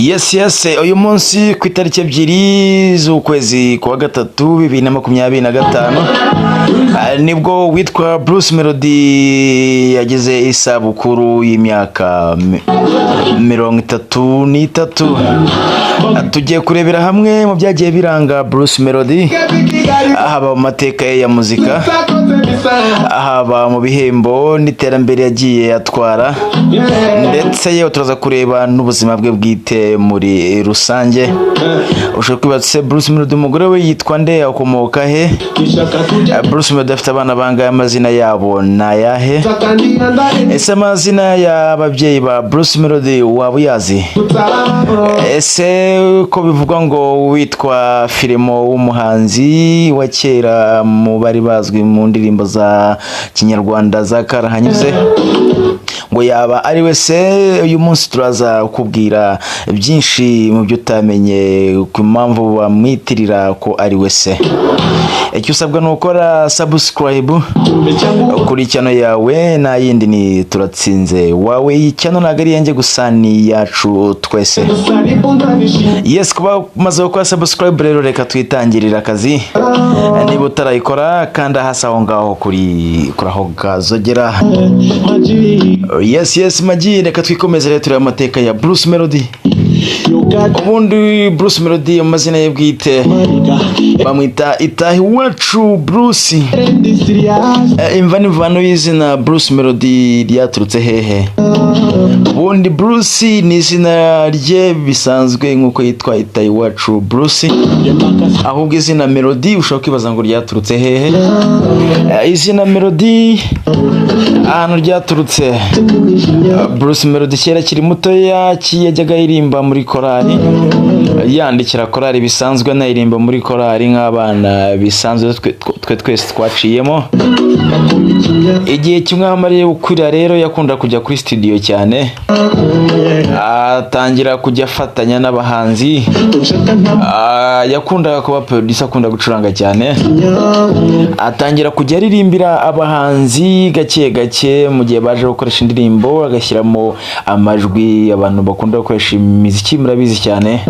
Yes, uyu munsi ku itariki 2 z'ukwezi kwa gatatu 2025 nibwo witwa Bruce Melody yagize isabukuru y'imyaka 33. Tugiye kurebera hamwe mu byagiye biranga Bruce Melody, haba mu mateka ya muzika, haba mu bihembo n'iterambere yagiye atwara, ndetse yewe turaza kureba n'ubuzima bwe bwite muri rusange. Ushobora kwibaza Bruce Melody umugore we yitwa nde, akomoka he? Bruce Melody afite abana bangahe, amazina yabo nayahe? Ese amazina y'ababyeyi ba Bruce Melody waba uyazi? Ese ko bivugwa ngo witwa Filimo w'umuhanzi wa kera mu bari bazwi mu ndirimbo za Kinyarwanda za karahanyuze, ngo yaba ari we se? Uyu munsi turaza kubwira byinshi mu byo utamenye ku mpamvu bamwitirira ko ari we se. Icyo usabwa ni ukora subscribe kuri channel yawe, na yindi ni Turatsinze wawe. Iyi channel ntabwo ari yanjye gusa, ni yacu twese. Yes, kuba umaze gukora subscribe rero reka twitangirira akazi. Niba utarayikora kanda hasi aho ngaho kuri aho gazogera. Yes, maji, reka twikomeze rero tureba amateka ya Bruce Melody. Ubundi Bruce Melody amazina ye bwite bamwita Itahiwacu Bruce. Imvano y'izina Bruce Melody ryaturutse hehe? Ubundi Bruce ni izina rye bisanzwe nk'uko yitwa Itahiwacu Bruce, ahubwo izina Melody ushobora kwibaza ngo ryaturutse hehe. Izina Melody ahantu ryaturutse, Bruce Melody kera kiri mutoya yajyaga yirimba muri korali, yandikira korali bisanzwe, anaririmba muri korali nk'abana bisanzwe twese twaciyemo. Igihe kimwe amariye gukurira rero yakunda kujya kuri studio cyane, atangira kujya afatanya n'abahanzi, yakundaga kuba producer, akunda gucuranga cyane, atangira kujya aririmbira abahanzi gake mu gihe baje gukoresha indirimbo, agashyiramo amajwi. Abantu bakunda gukoresha imiziki murabizi cyane,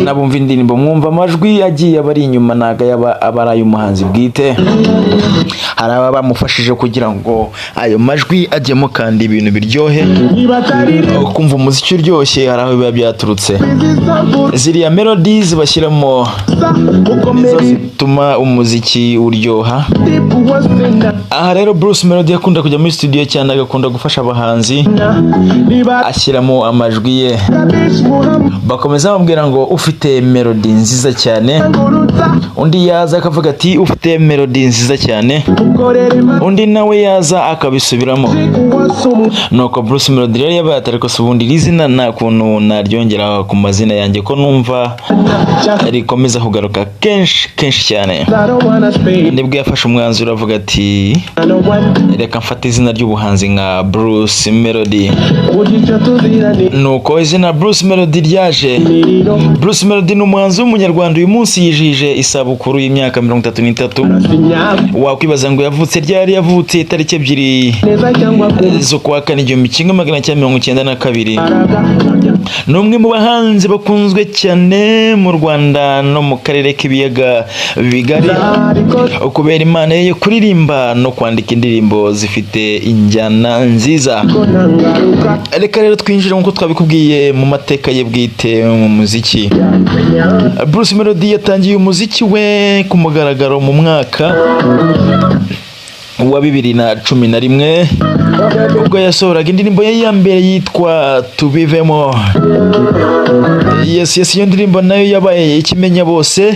nabumva indirimbo mwumva amajwi agiye abari inyuma, naga aba ari umuhanzi bwite. Hari aba bamufashije kugira ngo ayo majwi ajyemo kandi ibintu biryohe, kumva umuziki uryoshye. Hari aho biba byaturutse, ziriya melodies bashyiramo nizo zituma umuziki uryoha. Aha rero Bruce Melody yakunda kujya muri studio cyane, agakunda gufasha abahanzi, ashyiramo amajwi ye. Bakomeza bamubwira ngo ufite melody nziza cyane, undi yaza akavuga ati ufite melody nziza cyane, undi nawe yaza akabisubiramo. Nuko Bruce Melody rero yabaye atari ko ubundi izina nta kuntu naryongera ku mazina yanjye, ko numva rikomeza kugaruka kenshi cyane. Nibwo yafashe umwanzuro avuga ati reka mfate izina ry'ubuhanzi nka Bruce Melody. Nuko izina Bruce Melody ryaje. Bruce Melody ni umuhanzi w'umunyarwanda uyu munsi yijije isabukuru y'imyaka 33. Wakwibaza ngo yavutse ryari? Yavutse itariki 2 z'ukwa kane 1992. Ni umwe mu bahanzi bakunzwe cyane mu Rwanda no mu karere k'ibiyaga bigari, kubera impano ye kuririmba no kwandika indirimbo zifite injyana nziza. Reka rero twinjire nk'uko twabikubwiye mu mateka ye bwite mu muziki. Bruce Melody yatangiye umuziki we ku mugaragaro mu mwaka wa 2011 ubwo yasohoraga indirimbo ye ya mbere yitwa Tubivemo. Yes, iyo ndirimbo nayo yabaye ikimenya bose,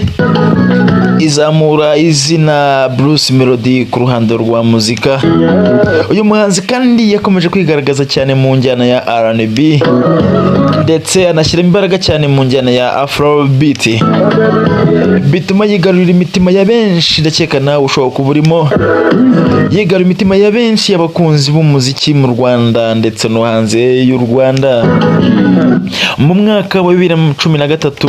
izamura izina Bruce Melody ku ruhando rwa muzika. Uyu muhanzi kandi yakomeje kwigaragaza cyane mu njyana ya R&B, ndetse anashyira imbaraga cyane mu njyana ya Afrobeat, bituma yigarurira imitima ya benshi. Ndakeka nawe ushobora kuba urimo yigarura imitima ya benshi y'abakunzi b'umuziki mu Rwanda ndetse no hanze y'u Rwanda. Mu mwaka wa 2013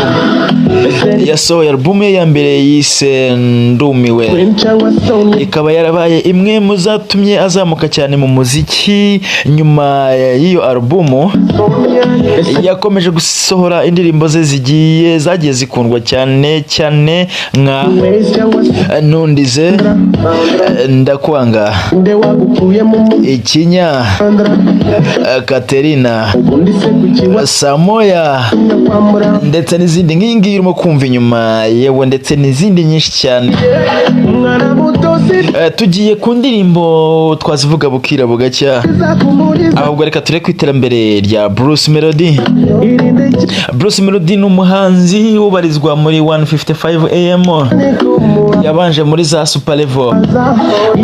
yasohoye album ye ya mbere yise bise Ndumiwe, ikaba yarabaye imwe mu zatumye azamuka cyane mu muziki. Nyuma y'iyo alubumu yakomeje gusohora indirimbo ze zagiye zikundwa cyane nka Ntundize, Ndakwanga, Ikinya, Katerina, Samoya ndetse n'izindi. Nk'iyi ngiyi urimo kumva inyuma yewe, ndetse n'izindi nyinshi cyane. Tugiye ku ndirimbo twazivuga bukira bugacya, ahubwo reka ture ku iterambere rya Bruce Melody. Bruce Melody ni umuhanzi ubarizwa muri 155 AM, yabanje muri za Super Level,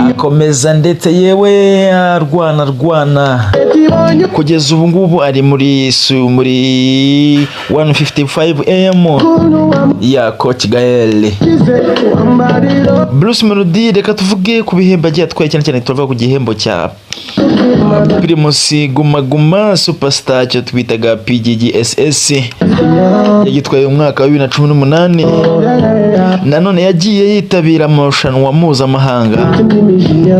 akomeza ndetse yewe arwana kugeza ubu ngubu ari muri 155 AM ya Coach Gael. Bruce Melody, reka tuvuge ku bihembo agiye atwaye, cyane tuvuga ku gihembo cya Primus Guma Guma Superstar cyo twitaga PGGSS, yagitwaye mu mwaka wa 2018. Nanone yagiye yitabira amarushanwa mpuzamahanga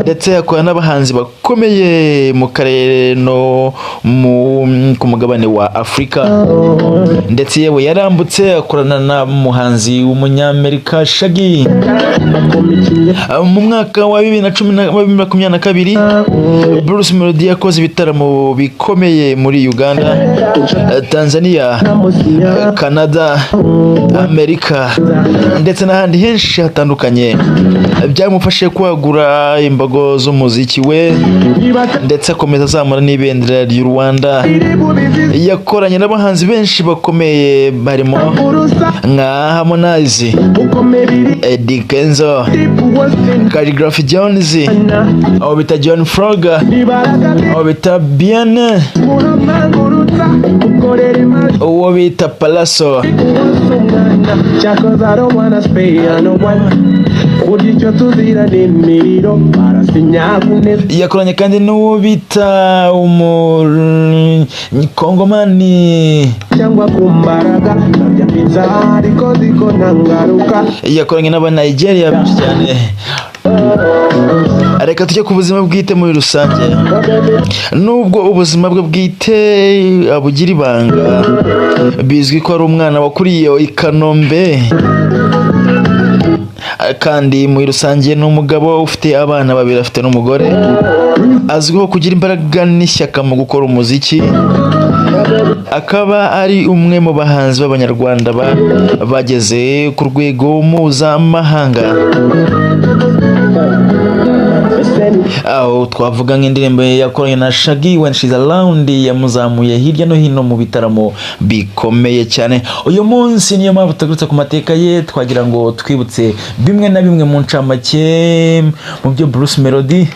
ndetse yakorana n'abahanzi bakomeye mu karere no ku mugabane wa Afurika, ndetse yewe yarambutse akorana na muhanzi w'umunyamerika Shaggy. Mu mwaka wa 2022 Bruce Melody yakoze ibitaramo bikomeye muri Uganda, Tanzania, Canada, Amerika ndetse n'ahandi henshi hatandukanye. Byamufashije kwagura imbago z'umuziki we ndetse akomeza azamura n'ibendera ry'u Rwanda. Yakoranye n'abahanzi benshi bakomeye barimo nka Harmonize, Eddie Kenzo, Calligraphy Jones, abo bita John Frogger, abo bita Bien, uwo bita Palaso, yakoranye kandi n'uwo bita Kongomani, yakoranye n'Abanigeria benshi cyane. Reka tujye ku buzima bwite muri rusange. Nubwo ubuzima bwe bwite abugira ibanga, bizwi ko ari umwana wakuriye i Kanombe, kandi muri rusange ni umugabo ufite abana babiri, afite n'umugore. Azwiho kugira imbaraga n'ishyaka mu gukora umuziki, akaba ari umwe mu bahanzi b'Abanyarwanda bageze ku rwego mpuzamahanga. Aho twavuga nk'indirimbo yakoranye na Shaggy When She's Around, yamuzamuye hirya no hino mu bitaramo bikomeye cyane. Uyu munsi niyo mpamvu tugarutse ku mateka ye, twagira ngo twibutse bimwe na bimwe mu ncamake mu byo Bruce Melody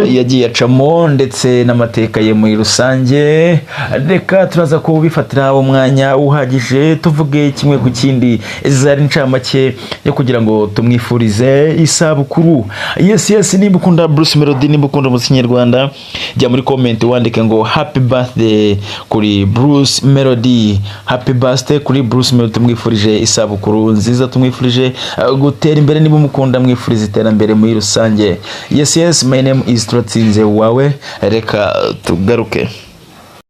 yagiye acamo ndetse n'amateka ye muri rusange. Reka turaza kubifatira umwanya uhagije tuvuge kimwe ku kindi. Izari ncamake yo kugira ngo tumwifurize isabukuru. Yes, nimba ukunda Bruce Melody, nimba ukunda umuziki nyarwanda, jya muri comment wandike ngo happy birthday kuri Bruce Melody. Happy birthday kuri Bruce Melody, tumwifurije isabukuru nziza, tumwifurije gutera imbere. Niba mukunda, mwifurize iterambere muri rusange. Yes, my name is Turatsinze wawe. Reka tugaruke.